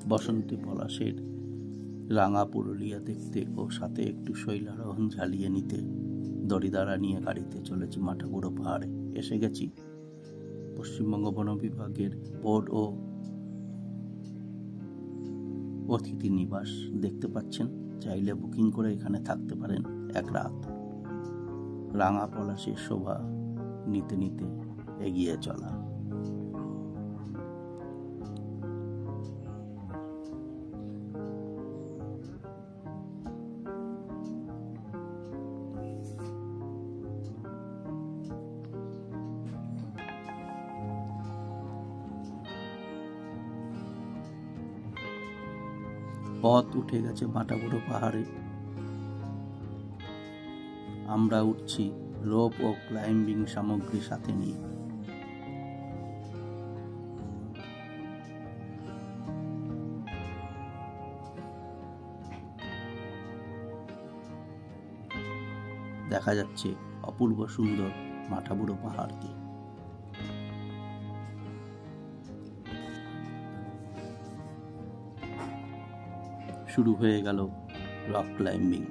বসন্তী পলাশের রাঙা পুরুলিয়া দেখতে ও সাথে একটু শৈলারোহণ ঝালিয়ে নিতে দড়িদারা নিয়ে গাড়িতে চলেছি মাঠাবুড়ো পাহাড়ে। এসে গেছি। পশ্চিমবঙ্গ বন বিভাগের বোর্ড ও অতিথি নিবাস দেখতে পাচ্ছেন। চাইলে বুকিং করে এখানে থাকতে পারেন এক রাত। রাঙা পলাশের শোভা নিতে নিতে এগিয়ে চলা। পথ উঠে গেছে মাঠাবুড়ো পাহাড়ে। আমরা উঠছি রোপ ও ক্লাইম্বিং সামগ্রী সাথে নিয়ে। দেখা যাচ্ছে অপূর্ব সুন্দর মাঠাবুড়ো পাহাড়কে। শুরু হয়ে গেল রক ক্লাইম্বিং।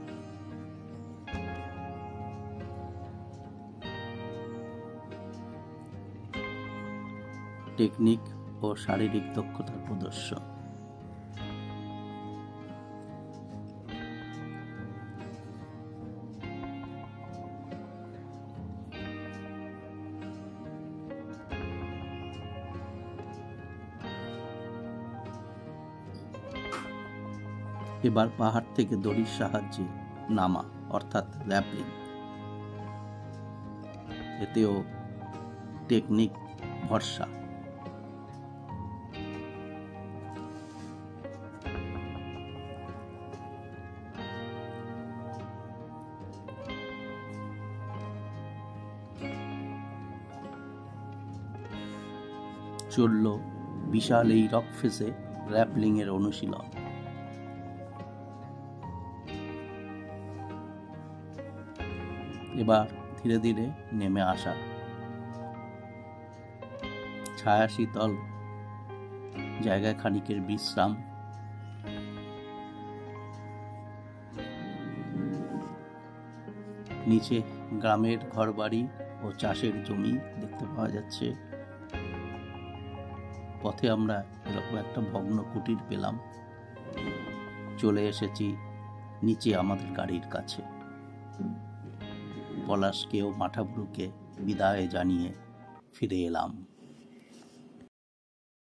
টেকনিক ও শারীরিক দক্ষতার প্রদর্শন। এবার পাহাড় থেকে দড়ির সাহায্যে নামা অর্থাৎ র্যাপলিং। এতেও টেকনিক ভরসা। চলল বিশাল এই রক ফেসে র্যাপলিং এর অনুশীলন। এবার ধীরে ধীরে নেমে আসা। ছায়া শীতল জায়গায় খানিকের বিশ্রাম। নিচে গ্রামের ঘরবাড়ি ও চাষের জমি দেখতে পাওয়া যাচ্ছে। পথে আমরা এরকম একটা ভগ্ন কুটির পেলাম। চলে এসেছি নিচে আমাদের গাড়ির কাছে। পলাশকে ও মাঠাবুড়োকে বিদায় জানিয়ে ফিরে এলাম।